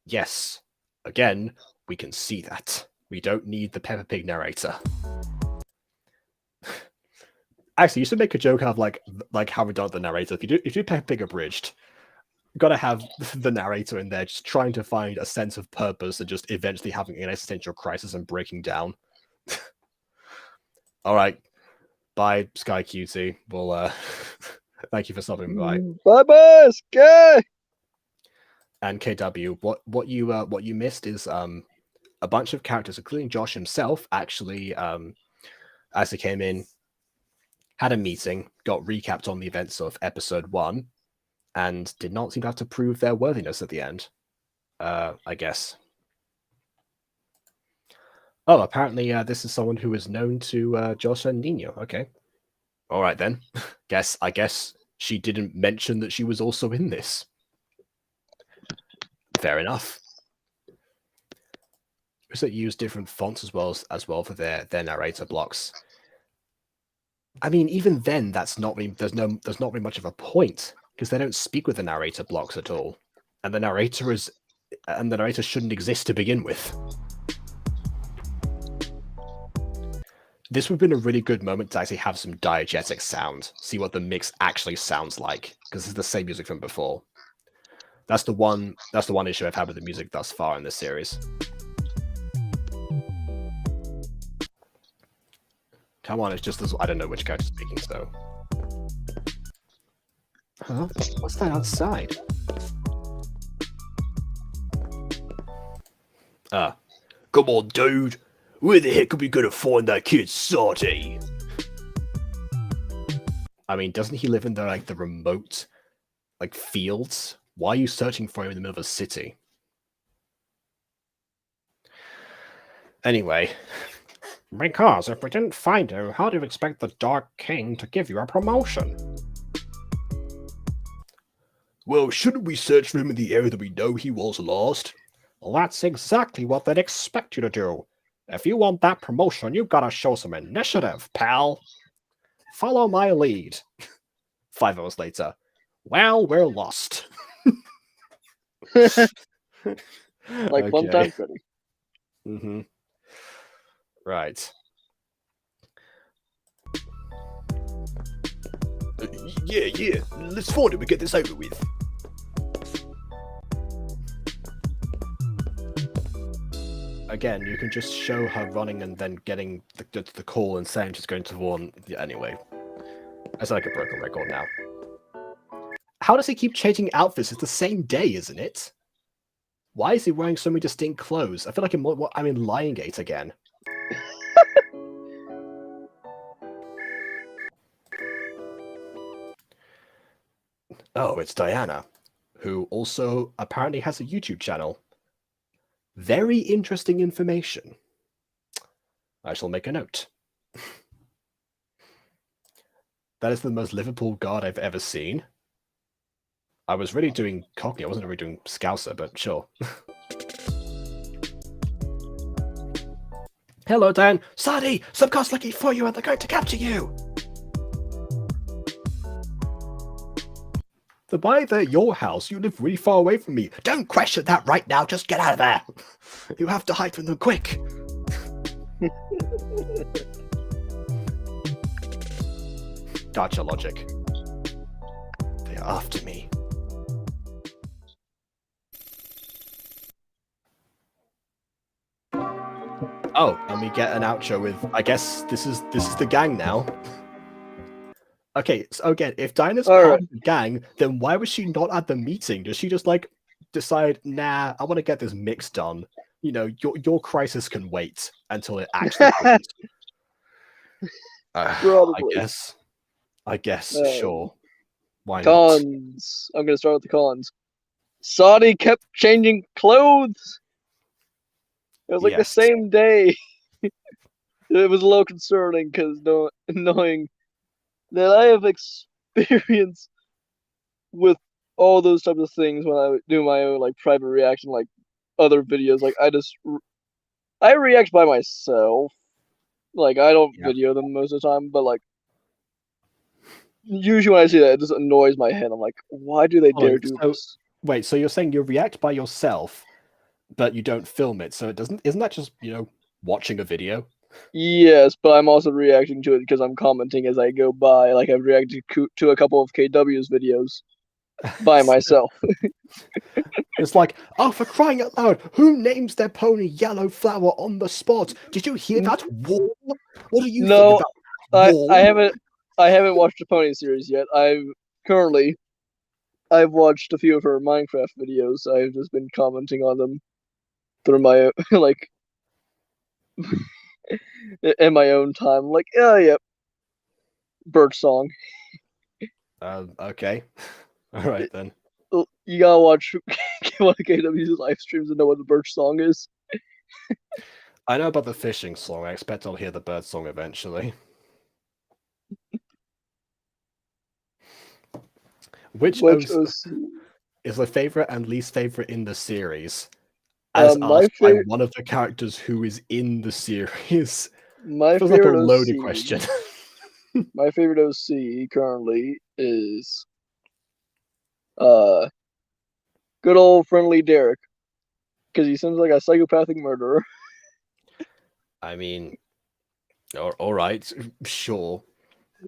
Yes. Again, we can see that. We don't need the Peppa Pig narrator. Actually, you should make a joke out of like how we done the narrator. If you do Peppa Pig abridged, you gotta have the narrator in there just trying to find a sense of purpose and just eventually having an existential crisis and breaking down. All right, bye, Sky Cutie. We'll thank you for stopping by. Bye bye, Sky. And KW, what you missed is a bunch of characters, including Josh himself, actually as he came in, had a meeting, got recapped on the events of episode 1, and did not seem to have to prove their worthiness at the end. I guess. Oh, apparently this is someone who is known to Josh and Nino. Okay. All right then. I guess she didn't mention that she was also in this. Fair enough. That use different fonts as well for their narrator blocks. I mean, even then, that's not really, there's not really much of a point because they don't speak with the narrator blocks at all, and the narrator shouldn't exist to begin with. This would have been a really good moment to actually have some diegetic sound, see what the mix actually sounds like, because it's the same music from before. That's the one issue I've had with the music thus far in this series. Come on, it's just this. I don't know which character's speaking, so. Huh? What's that outside? Come on, dude. Where the heck are we gonna find that kid Sadi? I mean, doesn't he live in the remote, fields? Why are you searching for him in the middle of a city? Anyway. Because if we didn't find him, how do you expect the Dark King to give you a promotion? Well, shouldn't we search for him in the area that we know he was lost? Well, that's exactly what they'd expect you to do. If you want that promotion, you've got to show some initiative, pal. Follow my lead. 5 hours later. Well, we're lost. One time Freddy. Mm-hmm. Right. Yeah. Let's find him and get this over with. Again, you can just show her running and then getting the call and saying she's going to warn. Yeah, anyway. I sound like a broken record now. How does he keep changing outfits? It's the same day, isn't it? Why is he wearing so many distinct clothes? I feel like I'm in Liongate again. Oh, it's Diana, who also apparently has a YouTube channel. Very interesting information. I shall make a note. That is the most Liverpool guard I've ever seen. I was really doing Cockney, I wasn't really doing Scouser, but sure. Hello, Dan. Sadi, some cars looking for you and they're going to capture you. Why they're your house? You live really far away from me. Don't question that right now. Just get out of there. You have to hide from them quick. Gacha logic. They are after me. Oh, and we get an outro with, I guess this is the gang now. Okay, so again, if Diana's part of the gang, then why was she not at the meeting? Does she just decide, nah, I want to get this mix done? You know, your crisis can wait until it actually happens. I guess, sure. Why not? Cons. I'm gonna start with the cons. Sadi kept changing clothes. It was the same day. It was a little concerning because knowing that I have experience with all those types of things when I do my own private reaction, other videos. I react by myself. I don't video them most of the time, but usually when I see that, it just annoys my head. I'm like, why do they dare do this? Wait, so you're saying you react by yourself, but you don't film it, so isn't that just, watching a video? Yes, but I'm also reacting to it because I'm commenting as I go by. I've reacted to a couple of KW's videos by myself. It's oh, for crying out loud, who names their pony Yellow Flower on the spot? Did you hear that? Wall? What do you think about Wall? I haven't watched the pony series yet. I've watched a few of her Minecraft videos. I've just been commenting on them through my in my own time. Oh yeah, birch song. Okay. All right then. You gotta watch one of KW's live streams to know what the birch song is. I know about the fishing song. I expect I'll hear the bird song eventually. Which OC is the favorite and least favorite in the series? As asked by one of the characters who is in the series. My feels favorite like a loaded OC. question. My favorite OC currently is good old friendly Derek, because he seems like a psychopathic murderer. I mean, all right, sure.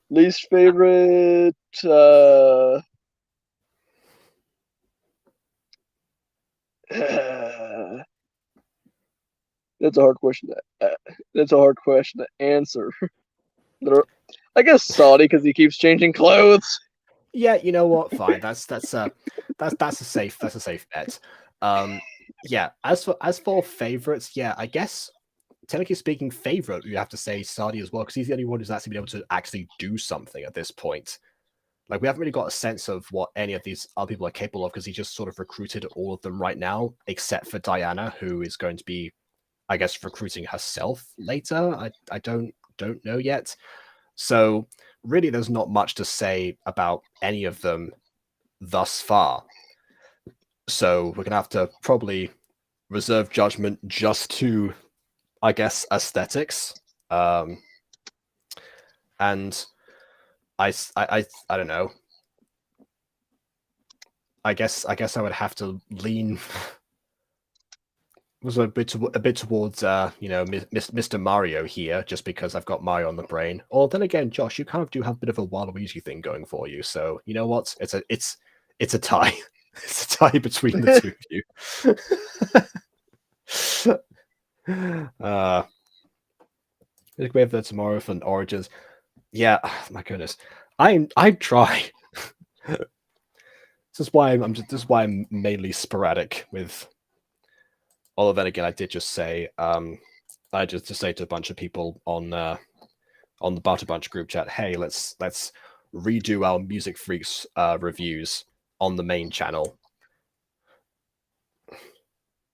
Least favorite, that's a hard question. That's a hard question to answer. I guess Sadi, because he keeps changing clothes. Yeah, you know what? Fine. That's a safe bet. Yeah. As for favorites, yeah, I guess technically speaking, favorite you have to say Sadi as well because he's the only one who's actually been able to actually do something at this point. Like we haven't really got a sense of what any of these other people are capable of because he just sort of recruited all of them right now, except for Diana, who is going to be, I guess, recruiting herself later. I don't know yet. So really, there's not much to say about any of them thus far. So we're gonna have to probably reserve judgment just to, I guess, aesthetics. And I don't know. I guess I would have to lean was a bit towards Mr. Mario here, just because I've got Mario on the brain. Or then again, Josh, you kind of do have a bit of a Waluigi thing going for you. So you know what? It's a tie. It's a tie between the two of you. Let's wait for that tomorrow for Origins. Yeah, my goodness, I try. This is why I'm mainly sporadic with. Although then again, I did just say, I just say to a bunch of people on the Butter Bunch group chat, hey, let's redo our Music Freaks reviews on the main channel.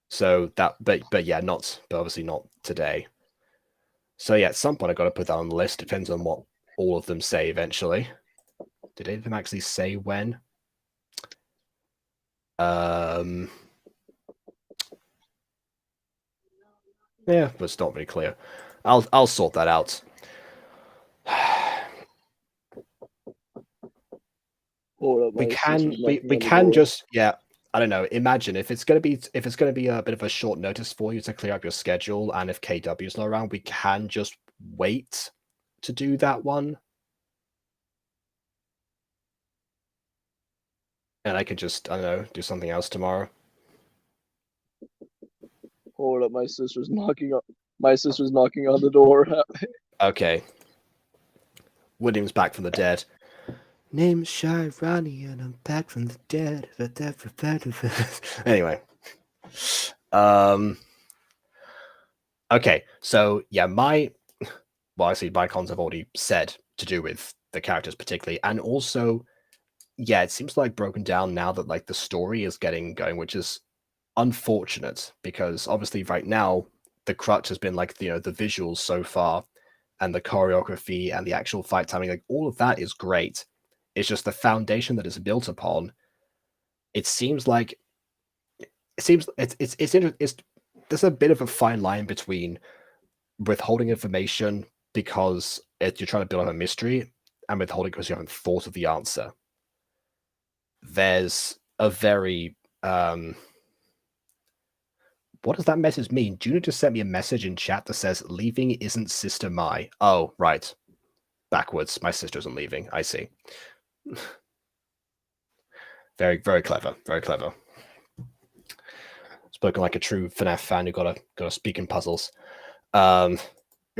So that, but yeah, but obviously not today. So yeah, at some point I got to put that on the list. Depends on what all of them say eventually. Did any of them actually say when? Yeah, but it's not very clear. I'll sort that out. We can just, yeah, I don't know. Imagine if it's gonna be a bit of a short notice for you to clear up your schedule, and if KW's not around, we can just wait to do that one. And I could just, I don't know, do something else tomorrow. Hold up, my sister's knocking on the door. Okay. William's back from the dead. Name's Shy Ronnie, and I'm back from the dead. Anyway. Okay, so yeah, my cons I've already said to do with the characters particularly, and also, yeah, it seems like broken down now that like the story is getting going, which is unfortunate because obviously right now the crutch has been like the visuals so far and the choreography and the actual fight timing, like all of that is great. It's just the foundation that it's built upon. It seems like it's there's a bit of a fine line between withholding information because you're trying to build up a mystery and withholding because you haven't thought of the answer. There's a very what does that message mean? Juna just sent me a message in chat that says leaving isn't Sister Mai. Oh, right. Backwards. My sister isn't leaving. I see. Very, very clever. Very clever. Spoken like a true FNAF fan who got to speak in puzzles. You're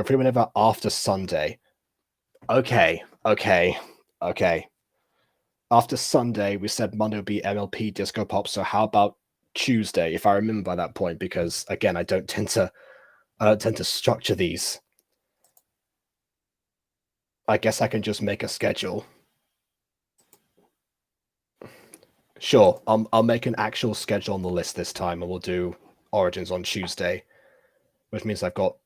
free whenever after Sunday. Okay. After Sunday, we said Monday would be MLP Disco Pop, so how about Tuesday, if I remember by that point, because again, I don't tend to structure these. I guess I can just make a schedule. Sure, I'll make an actual schedule on the list this time, and we'll do Origins on Tuesday, which means I've got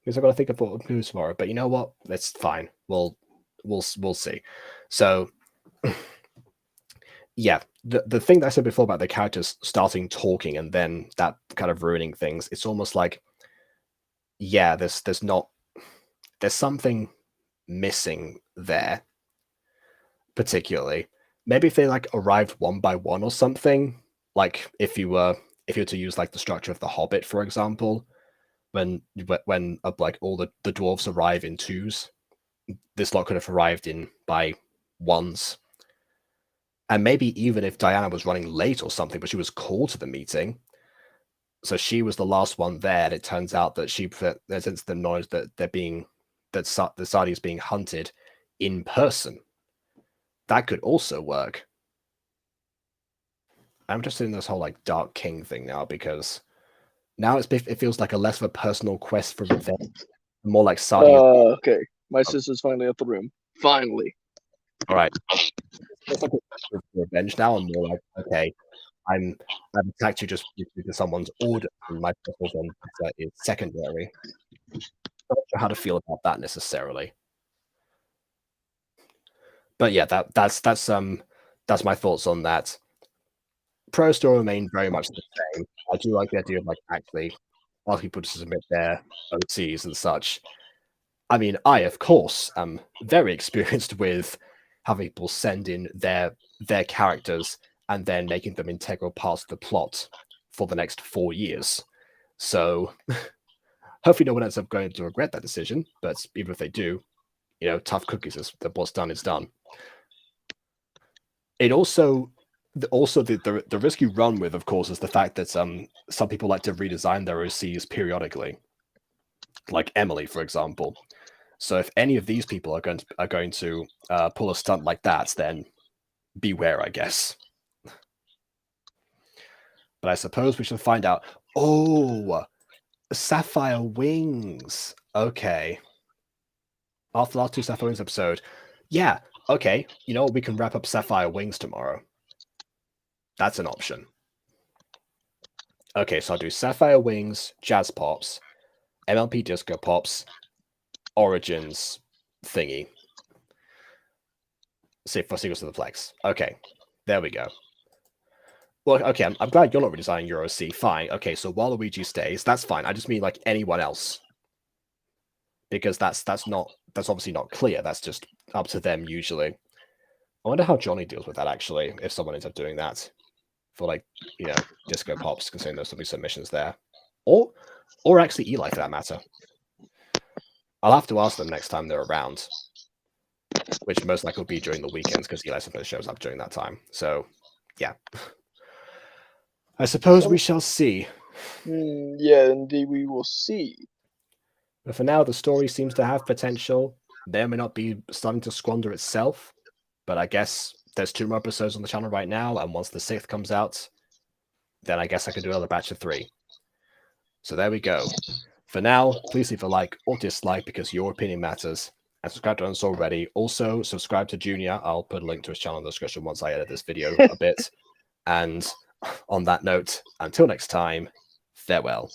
to think of what we'll do tomorrow. But you know what? That's fine. We'll see. So, yeah, the thing that I said before about the characters starting talking and then that kind of ruining things, it's almost like, yeah, there's something missing there, particularly. Maybe if they like arrived one by one or something, like if you were to use like the structure of The Hobbit, for example, when like all the dwarves arrive in twos, this lot could have arrived in by ones. And maybe even if Diana was running late or something, but she was called to the meeting, so she was the last one there, and it turns out that since the knowledge that the Sadi is being hunted in person, that could also work. I'm interested in this whole like Dark King thing now, because now it feels like a less of a personal quest for revenge, more like Sadi. Okay, my sister's finally at the room. Finally. All right. It's like a revenge now. I'm more like, okay, I've attacked you just because someone's order, and my personal vendetta is secondary. I'm not sure how to feel about that necessarily. But yeah, that's my thoughts on that. Pro still remain very much the same. I do like the idea of like actually asking people to submit their OCs and such. I mean, I of course am very experienced with having people send in their characters and then making them integral parts of the plot for the next 4 years. So hopefully no one ends up going to regret that decision. But even if they do, you know, tough cookies is what's done is done. It also the risk you run with, of course, is the fact that some people like to redesign their OCs periodically, like Emily, for example. So if any of these people are going to pull a stunt like that, then beware, I guess. But I suppose we should find out. Oh, Sapphire Wings. Okay. After the last 2 Sapphire Wings episode, yeah. Okay, you know what? We can wrap up Sapphire Wings tomorrow. That's an option. Okay, so I'll do Sapphire Wings, Jazz Pops, MLP Disco Pops, Origins thingy. See for Secrets of the Plex. Okay, there we go. Well, okay, I'm glad you're not redesigning your OC. Fine. Okay, so Waluigi stays. That's fine. I just mean like anyone else, because that's obviously not clear. That's just up to them usually. I wonder how Johnny deals with that actually, if someone ends up doing that for like, you know, Disco Pops, considering there's some submissions there, or actually Eli for that matter. I'll have to ask them next time they're around, which most likely will be during the weekends because Eli sometimes shows up during that time. So, yeah. I suppose we shall see. Yeah, indeed, we will see. But for now, the story seems to have potential. There may not be starting to squander itself, but I guess there's 2 more episodes on the channel right now, and once the 6th comes out, then I guess I can do another batch of 3. So there we go. For now, please leave a like or dislike because your opinion matters. And subscribe to us already. Also, subscribe to Junior. I'll put a link to his channel in the description once I edit this video a bit. And on that note, until next time, farewell.